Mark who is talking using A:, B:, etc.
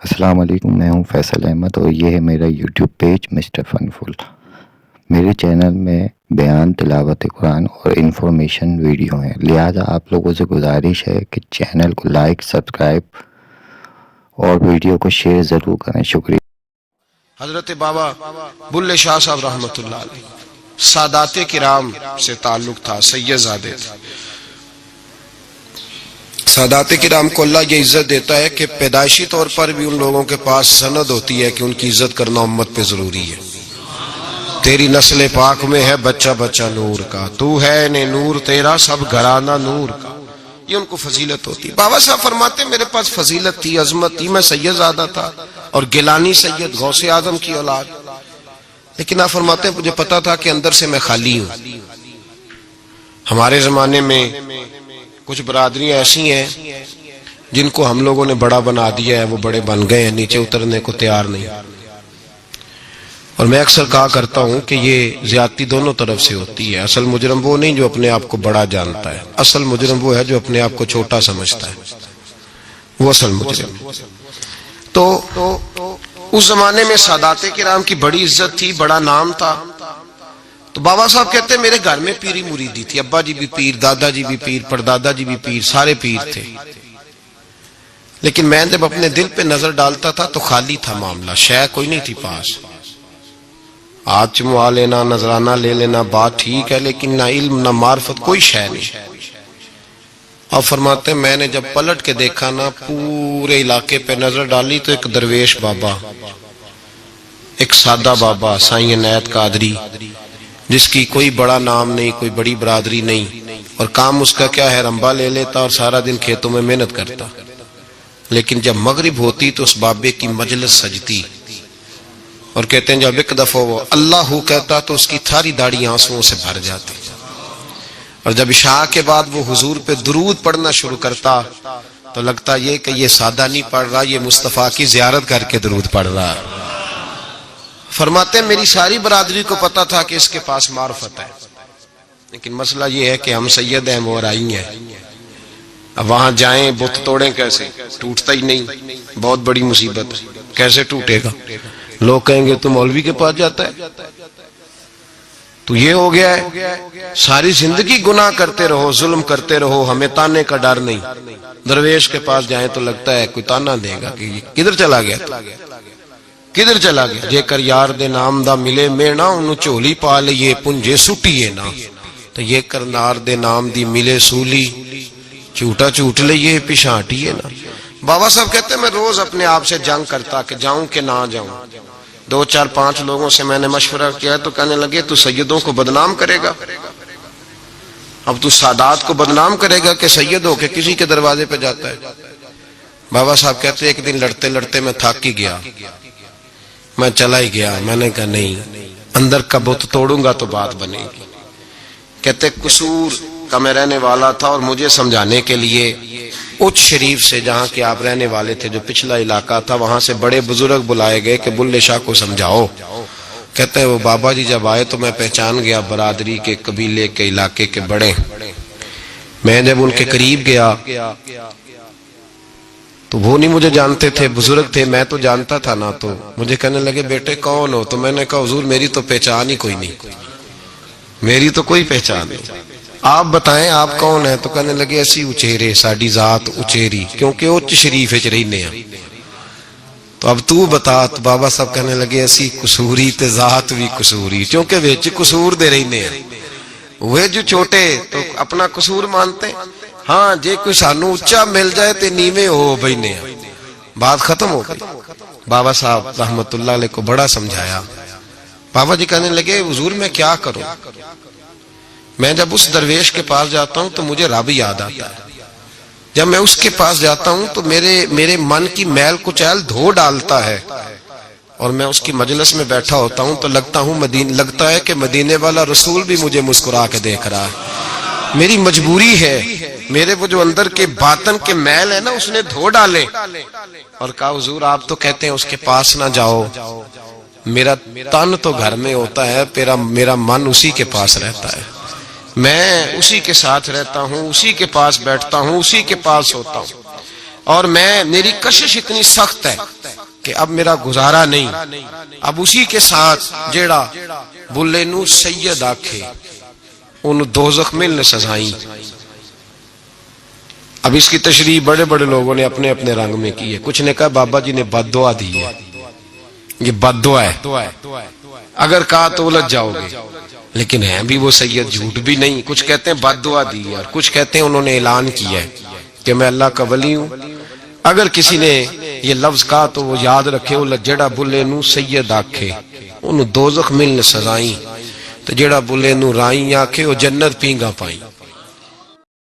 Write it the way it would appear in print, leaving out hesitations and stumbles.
A: السلام علیکم، میں ہوں فیصل احمد اور یہ ہے میرا یوٹیوب پیج مسٹر فنفل۔ میرے چینل میں بیان، تلاوت قرآن اور انفارمیشن ویڈیو ہیں، لہذا آپ لوگوں سے گزارش ہے کہ چینل کو لائک، سبسکرائب اور ویڈیو کو شیئر ضرور کریں۔ شکریہ۔
B: حضرت بابا بلے شاہ صاحب رحمۃ اللہ علیہ سادات کرام سے تعلق تھا، سید زادے تھے۔ سادات کرام کو اللہ یہ عزت دیتا ہے کہ پیدائشی طور پر بھی ان لوگوں کے پاس سند ہوتی ہے کہ ان کی عزت کرنا امت پہ ضروری ہے۔ تیری نسل پاک میں ہے بچہ بچہ نور کا، تو ہے نے نور تیرا سب گھرانہ نور کا، یہ ان کو فضیلت ہوتی ہے۔ بابا صاحب فرماتے ہیں میرے پاس فضیلت تھی، عظمت تھی، میں سید زادہ تھا اور گیلانی سید غوث اعظم کی اولاد، لیکن آپ فرماتے ہیں مجھے پتا تھا کہ اندر سے میں خالی ہوں۔ ہمارے زمانے میں کچھ برادریاں ایسی ہیں جن کو ہم لوگوں نے بڑا بنا دیا ہے، وہ بڑے بن گئے ہیں، نیچے اترنے کو تیار نہیں۔ اور میں اکثر کہا کرتا ہوں کہ یہ زیادتی دونوں طرف سے ہوتی ہے۔ اصل مجرم وہ نہیں جو اپنے آپ کو بڑا جانتا ہے، اصل مجرم وہ ہے جو اپنے آپ کو چھوٹا سمجھتا ہے، وہ اصل مجرم۔ تو اس زمانے میں سادات کرام کی بڑی عزت تھی، بڑا نام تھا۔ تو بابا صاحب کہتے ہیں میرے گھر میں پیری مریدی تھی، ابا جی بھی پیر، دادا جی بھی پیر، پردادا جی بھی پیر، سارے پیر تھے، لیکن میں جب اپنے دل پہ نظر ڈالتا تھا تو خالی تھا معاملہ، شے کوئی نہیں تھی پاس۔ ہاتھ چموا لینا، نذرانہ لے لینا بات ٹھیک ہے، لیکن نہ علم نہ معرفت، کوئی شے نہیں۔ اور فرماتے ہیں میں نے جب پلٹ کے دیکھا نا، پورے علاقے پہ نظر ڈالی تو ایک درویش بابا، ایک سادہ بابا سائیں عنایت قادری، جس کی کوئی بڑا نام نہیں، کوئی بڑی برادری نہیں، اور کام اس کا کیا ہے، رمبا لے لیتا اور سارا دن کھیتوں میں محنت کرتا، لیکن جب مغرب ہوتی تو اس بابے کی مجلس سجتی، اور کہتے ہیں جب ایک دفعہ وہ اللہ کہتا تو اس کی تھاری داڑھی آنسوؤں سے بھر جاتی، اور جب عشاء کے بعد وہ حضور پہ درود پڑھنا شروع کرتا تو لگتا یہ کہ یہ سادہ نہیں پڑھ رہا، یہ مصطفیٰ کی زیارت کر کے درود پڑھ رہا۔ فرماتے ہیں میری ساری برادری کو پتا تھا کہ اس کے پاس معرفت ہے، لیکن مسئلہ یہ ہے کہ ہم سید ہیں، وہ رائی ہیں، اب وہاں جائیں بت توڑیں کیسے، ٹوٹتا ہی نہیں، بہت بڑی مصیبت ہے، کیسے ٹوٹے گا؟ لوگ کہیں گے تو مولوی کے پاس جاتا ہے، تو یہ ہو گیا ہے ساری زندگی گناہ کرتے رہو، ظلم کرتے رہو، ہمیں تانے کا ڈر نہیں۔ درویش کے پاس جائیں تو لگتا ہے کوئی تانا دے گا کہ یہ کدھر چلا گیا، کدھر چلا گیا۔ جے کر یار دے نام دا ملے مینا، انہوں چولی پا لئیے پنجے سٹیے نا، تو یہ کر نار دے نام دی ملے سولی، چوٹا چوٹ لئیے پشانٹیے نا۔ بابا صاحب کہتے ہیں میں روز اپنے آپ سے جنگ کرتا کہ جاؤں کہ نہ جاؤں۔ 2 4 5 لوگوں سے میں نے مشورہ کیا تو کہنے لگے تو سیدوں کو بدنام کرے گا، اب تو سادات کو بدنام کرے گا کہ سید ہو کے کسی کے دروازے پہ جاتا ہے۔ بابا صاحب کہتے ہیں ایک دن لڑتے لڑتے میں تھک ہی گیا، میں چلا ہی گیا، میں نے کہا نہیں، اندر کا بت توڑوں گا تو بات بنے گی۔ کہتے قصور کا میں رہنے والا تھا اور مجھے سمجھانے کے لیے اچ شریف سے، جہاں کے آپ رہنے والے تھے، جو پچھلا علاقہ تھا، وہاں سے بڑے بزرگ بلائے گئے کہ بلے شاہ کو سمجھاؤ۔ کہتے ہیں وہ بابا جی جب آئے تو میں پہچان گیا برادری کے، قبیلے کے، علاقے کے بڑے۔ میں جب ان کے قریب گیا تو وہ نہیں مجھے جانتے تھے، بزرگ تھے، میں تو جانتا تھا نا، تو مجھے کہنے لگے بیٹے کون ہو؟ تو میں نے کہا حضور میری تو پہچان ہی کوئی نہیں، میری تو کوئی پہچان نہیں، آپ بتائیں آپ کون ہیں؟ تو کہنے لگے ایسی اچیرے، ساڑی ذات اچیری، کیونکہ اچ شریف اچ رہنے ہیں، تو اب تو بتا۔ تو بابا صاحب کہنے لگے ایسی قصوری تے ذات بھی قصوری، کیونکہ ویچ قصور دے رہنے ہیں، وہ جو چھوٹے تو اپنا قصور مانتے ہیں، ہاں جے کوئی سانو اچھا مل جائے تے نیویں ہو بھینے ہیں، بات ختم ہو گئی۔ بابا صاحب رحمت اللہ علیہ کو بڑا سمجھایا۔ بابا جی کہنے لگے حضور میں کیا کروں؟ میں جب اس درویش کے پاس جاتا ہوں تو مجھے رب یاد آتا ہے، جب میں اس کے پاس جاتا ہوں تو میرے من کی میل کچیل دھو ڈالتا ہے، اور میں اس کی مجلس میں بیٹھا ہوتا ہوں تو لگتا ہے کہ مدینے والا رسول بھی مجھے مسکرا کے دیکھ رہا ہے۔ میری مجبوری ہے، میرے وہ جو اندر کے باطن کے میل ہے نا اس نے دھو ڈالے، اور کہا حضور آپ تو کہتے ہیں اس کے پاس نہ جاؤ، میرا تن تو گھر میں ہوتا ہے، میرا من اسی کے پاس رہتا ہے، میں اسی کے ساتھ رہتا ہوں، اسی کے پاس بیٹھتا ہوں، اسی کے پاس ہوتا ہوں، اور میری کشش اتنی سخت ہے کہ اب میرا گزارا نہیں، اب اسی کے ساتھ جیڑا بلے نو سید آکھے انہوں دوزخ ملنے سزائیں۔ اب اس کی تشریح بڑے بڑے لوگوں نے اپنے اپنے رنگ میں کی ہے۔ کچھ نے کہا بابا جی نے بد دعا دی ہے، یہ بد دعا ہے، اگر کہا تو الجھ جاؤ گے، لیکن ہے بھی وہ سید، جھوٹ بھی نہیں۔ کچھ کہتے ہیں بد دعا دی ہے، اور کچھ کہتے ہیں انہوں نے اعلان کیا ہے کہ میں اللہ کا ولی ہوں۔ اگر کسی نے یہ لفظ کہا تو وہ یاد رکھے وہ جڑا بلے نو سید آکھے انہوں دوزخ ملنے سزائیں، تو جڑا بلے نو رائیں آکھے وہ جنت پینگا پائیں۔